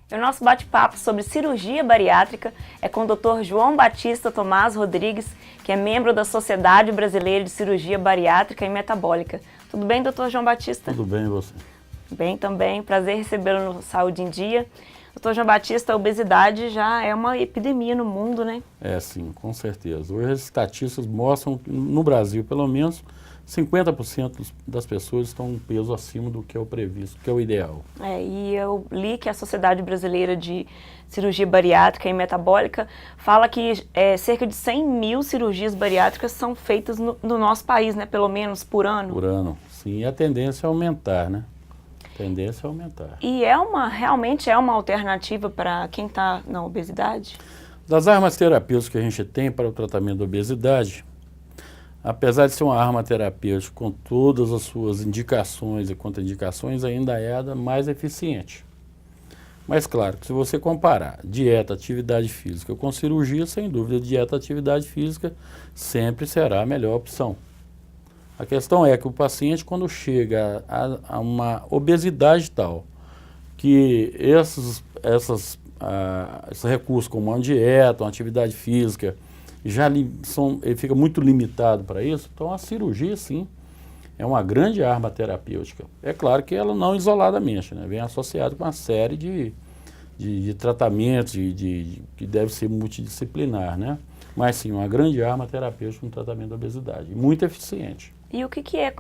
O nosso bate-papo sobre cirurgia bariátrica é com o Dr. João Batista Tomás Rodrigues, que é membro da Sociedade Brasileira de Cirurgia Bariátrica e Metabólica. Tudo bem, Dr. João Batista? Tudo bem, e você? Bem também, prazer recebê-lo no Saúde em Dia. Dr. João Batista, a obesidade já é uma epidemia no mundo, né? É, sim, com certeza. Hoje as estatísticas mostram que no Brasil, pelo menos, 50% das pessoas estão um peso acima do que é o previsto, que é o ideal. E eu li que a Sociedade Brasileira de Cirurgia Bariátrica e Metabólica fala que cerca de 100 mil cirurgias bariátricas são feitas no nosso país, né? Pelo menos por ano. Por ano, sim. E a tendência é aumentar, né? A tendência é aumentar. E realmente é uma alternativa para quem está na obesidade? Das armas terapêuticas que a gente tem para o tratamento da obesidade, apesar de ser uma arma terapêutica com todas as suas indicações e contraindicações, ainda é a mais eficiente. Mas claro, que se você comparar dieta, atividade física com cirurgia, sem dúvida, dieta, atividade física sempre será a melhor opção. A questão é que o paciente, quando chega a uma obesidade tal, que esses recursos como uma dieta, uma atividade física, ele fica muito limitado para isso, então a cirurgia, sim, é uma grande arma terapêutica. É claro que ela não isoladamente, né? Vem associada com uma série de tratamentos que deve ser multidisciplinar, né? Mas sim, uma grande arma terapêutica no tratamento da obesidade, muito eficiente. E o que é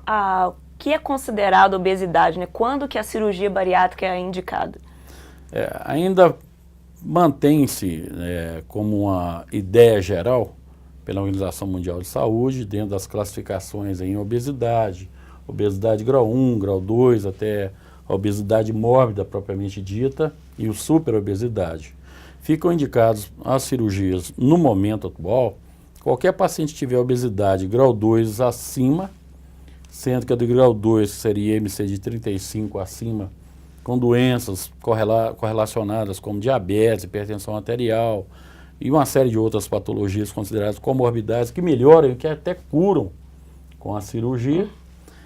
considerado obesidade, né? Quando que a cirurgia bariátrica é indicada? Ainda mantém-se como uma ideia geral pela Organização Mundial de Saúde, dentro das classificações em obesidade, obesidade grau 1, grau 2, até a obesidade mórbida propriamente dita e o superobesidade. Ficam indicados as cirurgias no momento atual, qualquer paciente que tiver obesidade grau 2 acima, sendo que a do grau 2 seria IMC de 35 acima, com doenças correlacionadas como diabetes, hipertensão arterial e uma série de outras patologias consideradas comorbidades que melhoram e que até curam com a cirurgia.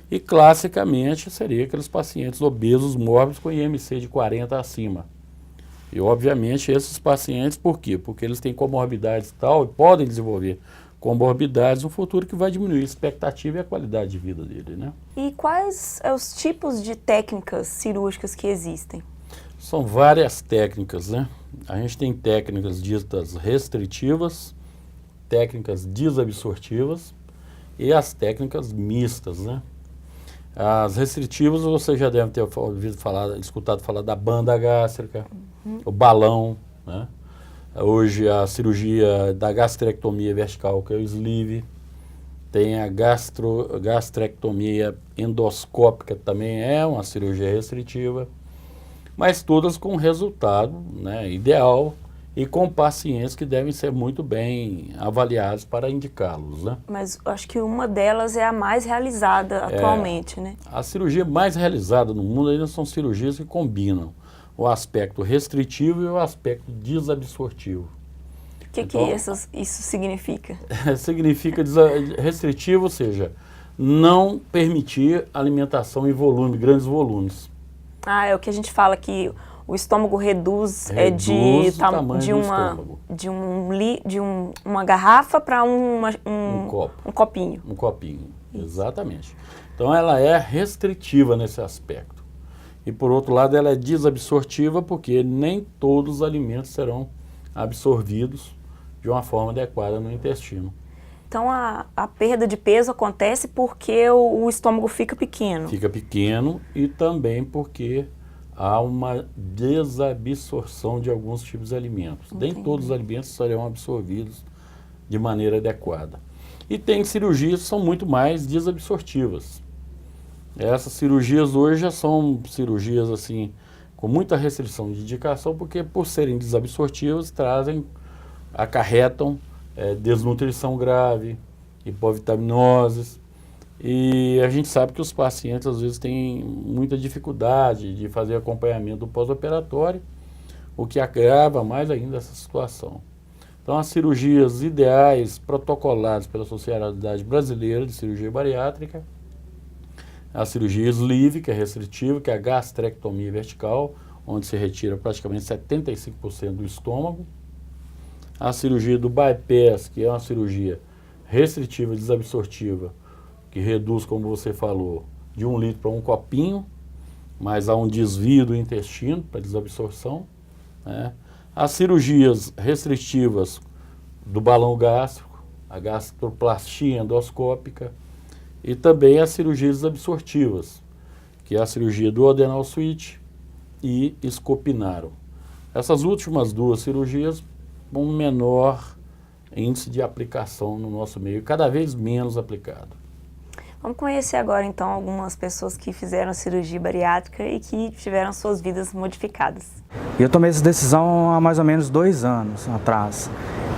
E classicamente seria aqueles pacientes obesos mórbidos com IMC de 40 acima. E obviamente esses pacientes, por quê? Porque eles têm comorbidades tal e podem desenvolver comorbidades no futuro que vai diminuir a expectativa e a qualidade de vida dele, né? E quais são os tipos de técnicas cirúrgicas que existem? São várias técnicas, né? A gente tem técnicas ditas restritivas, técnicas desabsortivas e as técnicas mistas, né? As restritivas você já deve ter escutado falar da banda gástrica, o balão, né? Hoje a cirurgia da gastrectomia vertical, que é o sleeve, tem a gastrectomia endoscópica, também é uma cirurgia restritiva, mas todas com resultado, né, ideal e com pacientes que devem ser muito bem avaliados para indicá-los, né? Mas acho que uma delas é a mais realizada atualmente, né? A cirurgia mais realizada no mundo ainda são cirurgias que combinam o aspecto restritivo e o aspecto desabsortivo. O que isso significa? Significa restritivo, ou seja, não permitir alimentação em volume, grandes volumes. É o que a gente fala que o estômago reduz de uma garrafa para um copinho. Um copinho, exatamente. Então ela é restritiva nesse aspecto. E por outro lado ela é desabsortiva porque nem todos os alimentos serão absorvidos de uma forma adequada no intestino. Então a perda de peso acontece porque o estômago fica pequeno. Fica pequeno e também porque há uma desabsorção de alguns tipos de alimentos. Entendi. Nem todos os alimentos serão absorvidos de maneira adequada. E tem cirurgias que são muito mais desabsortivas. Essas cirurgias hoje já são cirurgias assim com muita restrição de indicação, porque por serem desabsortivas acarretam desnutrição grave, hipovitaminoses, e a gente sabe que os pacientes às vezes têm muita dificuldade de fazer acompanhamento pós-operatório, o que agrava mais ainda essa situação. Então as cirurgias ideais protocoladas pela Sociedade Brasileira de Cirurgia Bariátrica, a cirurgia sleeve, que é restritiva, que é a gastrectomia vertical, onde se retira praticamente 75% do estômago. A cirurgia do bypass, que é uma cirurgia restritiva desabsortiva, que reduz, como você falou, de 1 litro para um copinho, mas há um desvio do intestino para desabsorção, né? As cirurgias restritivas do balão gástrico, a gastroplastia endoscópica e também as cirurgias absortivas, que é a cirurgia do adenal switch e escopinaro. Essas últimas duas cirurgias com um menor índice de aplicação no nosso meio, cada vez menos aplicado. Vamos conhecer agora, então, algumas pessoas que fizeram cirurgia bariátrica e que tiveram suas vidas modificadas. Eu tomei essa decisão há mais ou menos 2 anos atrás.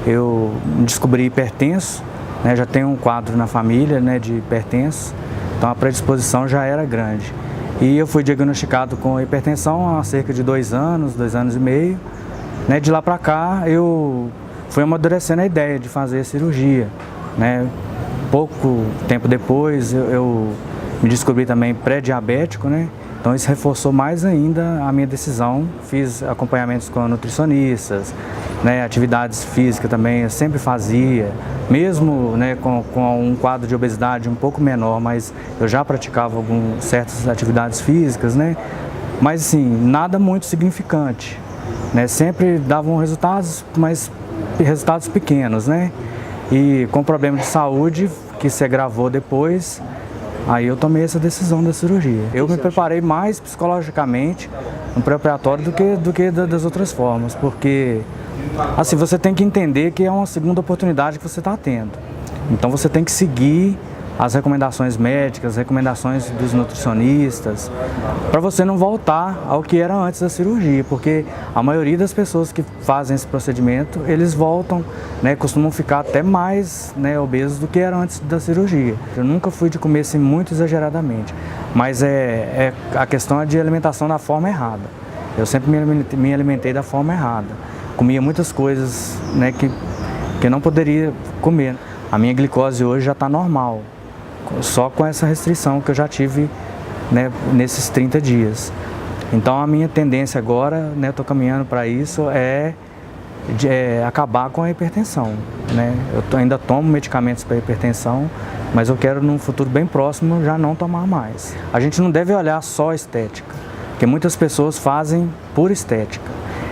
Eu me descobri hipertenso, né, já tenho um quadro na família, né, de hipertenso, então a predisposição já era grande. E eu fui diagnosticado com hipertensão há cerca de 2 anos, 2 anos e meio. Né, de lá para cá eu fui amadurecendo a ideia de fazer a cirurgia, né. Pouco tempo depois eu me descobri também pré-diabético, né? Então isso reforçou mais ainda a minha decisão. Fiz acompanhamentos com nutricionistas, né? Atividades físicas também eu sempre fazia, mesmo, né, com um quadro de obesidade um pouco menor, mas eu já praticava certas atividades físicas, né? Mas assim, nada muito significante, né? Sempre davam resultados, mas resultados pequenos, né? E com problema de saúde, que se agravou depois, aí eu tomei essa decisão da cirurgia. Eu me preparei mais psicologicamente no pré-operatório do que das outras formas, porque assim, você tem que entender que é uma segunda oportunidade que você está tendo. Então você tem que seguir as recomendações médicas, as recomendações dos nutricionistas, para você não voltar ao que era antes da cirurgia, porque a maioria das pessoas que fazem esse procedimento, eles voltam, né, costumam ficar até mais, né, obesos do que era antes da cirurgia. Eu nunca fui de comer assim muito exageradamente, mas a questão é de alimentação da forma errada. Eu sempre me alimentei da forma errada. Comia muitas coisas, né, que eu não poderia comer. A minha glicose hoje já está normal, só com essa restrição que eu já tive, né, nesses 30 dias. Então a minha tendência agora, né, estou caminhando para isso, é acabar com a hipertensão, né? Eu ainda tomo medicamentos para hipertensão, mas eu quero num futuro bem próximo já não tomar mais. A gente não deve olhar só a estética, porque muitas pessoas fazem por estética.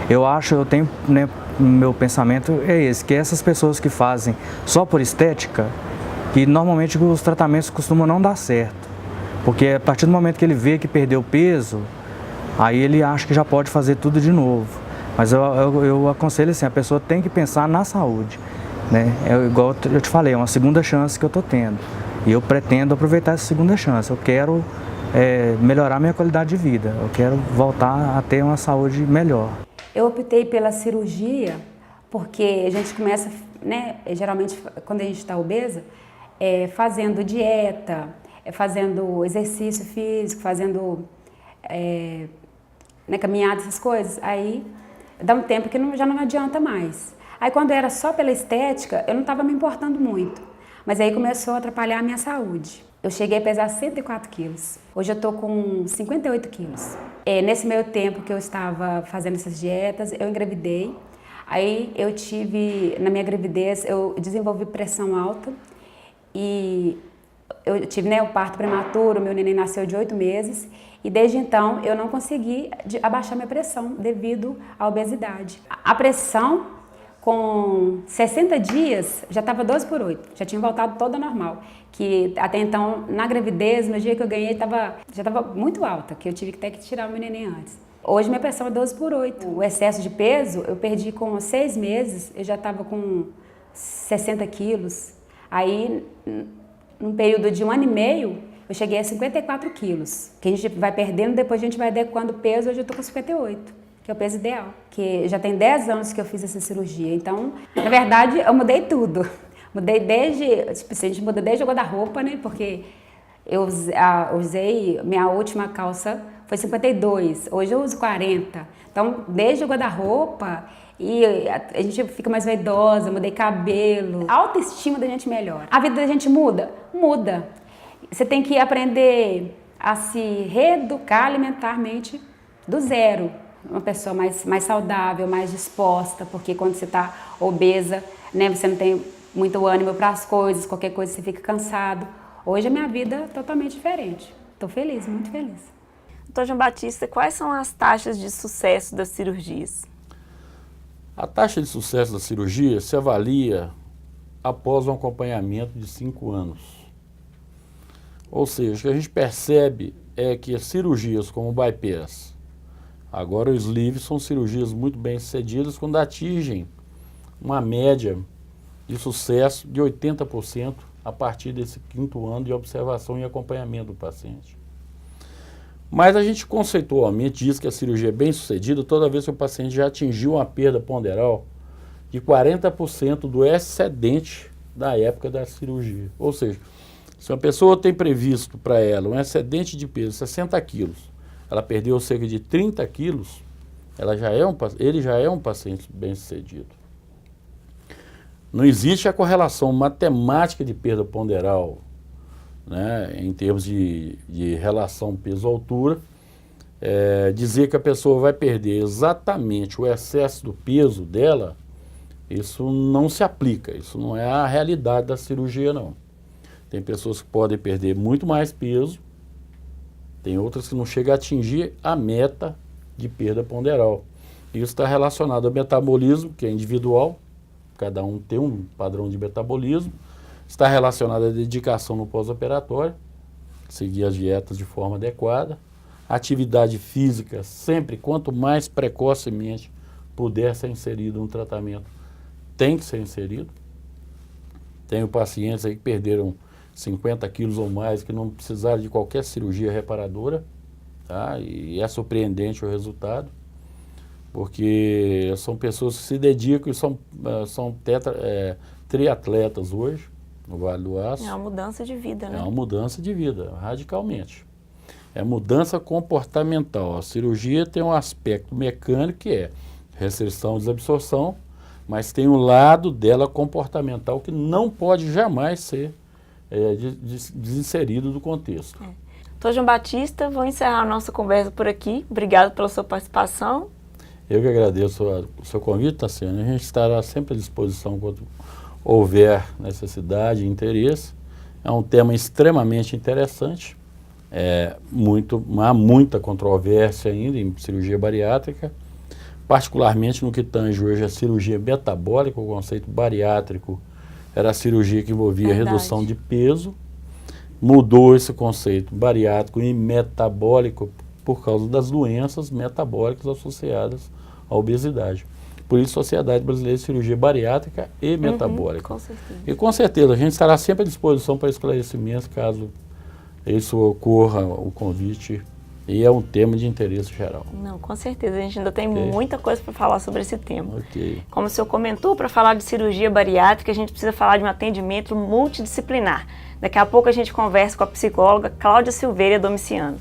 Eu tenho, né, meu pensamento é esse, que essas pessoas que fazem só por estética, que normalmente os tratamentos costumam não dar certo, porque a partir do momento que ele vê que perdeu peso, aí ele acha que já pode fazer tudo de novo. Mas eu aconselho assim, a pessoa tem que pensar na saúde, né? Igual eu te falei, é uma segunda chance que eu estou tendo, e eu pretendo aproveitar essa segunda chance. Eu quero melhorar minha qualidade de vida, eu quero voltar a ter uma saúde melhor. Eu optei pela cirurgia porque a gente começa, né, geralmente quando a gente está obesa, fazendo dieta, fazendo exercício físico, fazendo né, caminhada, essas coisas. Aí dá um tempo que já não adianta mais. Aí quando era só pela estética, eu não estava me importando muito. Mas aí começou a atrapalhar a minha saúde. Eu cheguei a pesar 104 quilos. Hoje eu estou com 58 quilos. Nesse meio tempo que eu estava fazendo essas dietas, eu engravidei. Aí eu tive, na minha gravidez, eu desenvolvi pressão alta. E eu tive, né, o parto prematuro, meu neném nasceu de 8 meses. E desde então eu não consegui abaixar minha pressão devido à obesidade. A pressão, com 60 dias, já estava 12/8, já tinha voltado toda normal. Que até então, na gravidez, no dia que eu ganhei, já estava muito alta, que eu tive que ter que tirar o meu neném antes. Hoje minha pressão é 12/8. O excesso de peso eu perdi com 6 meses, eu já estava com 60 quilos. Aí, num período de 1 ano e meio, eu cheguei a 54 quilos, que a gente vai perdendo, depois a gente vai adequando o peso. Hoje eu estou com 58, que é o peso ideal, que já tem 10 anos que eu fiz essa cirurgia. Então, na verdade, eu mudei tudo. Mudei desde, tipo, a gente muda desde o guarda-roupa, né, porque eu usei, minha última calça foi 52, hoje eu uso 40. Então, desde o guarda-roupa, e a gente fica mais vaidosa, mudei cabelo. A autoestima da gente melhora. A vida da gente muda? Muda. Você tem que aprender a se reeducar alimentarmente do zero. uma pessoa mais saudável, mais disposta, porque quando você está obesa, né, você não tem muito ânimo para as coisas, qualquer coisa você fica cansado. Hoje a minha vida é totalmente diferente. Estou feliz, muito feliz. Doutor João Batista, quais são as taxas de sucesso das cirurgias? A taxa de sucesso da cirurgia se avalia após um acompanhamento de 5 anos. Ou seja, o que a gente percebe é que as cirurgias como o bypass, agora o sleeve, são cirurgias muito bem sucedidas quando atingem uma média de sucesso de 80% a partir desse 5º ano de observação e acompanhamento do paciente. Mas a gente conceitualmente diz que a cirurgia é bem sucedida toda vez que o paciente já atingiu uma perda ponderal de 40% do excedente da época da cirurgia. Ou seja, se uma pessoa tem previsto para ela um excedente de peso de 60 quilos, ela perdeu cerca de 30 quilos, ele já é um paciente bem sucedido. Não existe a correlação matemática de perda ponderal, né, em termos de relação peso-altura, dizer que a pessoa vai perder exatamente o excesso do peso dela, isso não se aplica, isso não é a realidade da cirurgia, não. Tem pessoas que podem perder muito mais peso, tem outras que não chegam a atingir a meta de perda ponderal. Isso está relacionado ao metabolismo, que é individual, cada um tem um padrão de metabolismo, está relacionado à dedicação no pós-operatório, seguir as dietas de forma adequada, atividade física sempre, quanto mais precocemente puder ser inserido no tratamento, tem que ser inserido. Tenho pacientes aí que perderam 50 quilos ou mais, que não precisaram de qualquer cirurgia reparadora, tá? E é surpreendente o resultado, porque são pessoas que se dedicam e são triatletas hoje, no Vale do Aço. É uma mudança de vida, né? É uma mudança de vida, radicalmente. É mudança comportamental. A cirurgia tem um aspecto mecânico que é restrição e desabsorção, mas tem um lado dela comportamental que não pode jamais ser desinserido do contexto. Doutor João Batista, vou encerrar a nossa conversa por aqui. Obrigado pela sua participação. Eu que agradeço o seu convite, Tassiana. A gente estará sempre à disposição quando houver necessidade e interesse. É um tema extremamente interessante. Há muita controvérsia ainda em cirurgia bariátrica, particularmente no que tange hoje a cirurgia metabólica. O conceito bariátrico era a cirurgia que envolvia redução de peso. Mudou esse conceito bariátrico e metabólico por causa das doenças metabólicas associadas à obesidade. Por isso, a Sociedade Brasileira de Cirurgia Bariátrica e Metabólica. Com certeza. E com certeza, a gente estará sempre à disposição para esclarecimentos, caso isso ocorra, o convite. E é um tema de interesse geral. Não, com certeza. A gente ainda tem muita coisa para falar sobre esse tema. Ok. Como o senhor comentou, para falar de cirurgia bariátrica, a gente precisa falar de um atendimento multidisciplinar. Daqui a pouco a gente conversa com a psicóloga Cláudia Silveira Domiciano.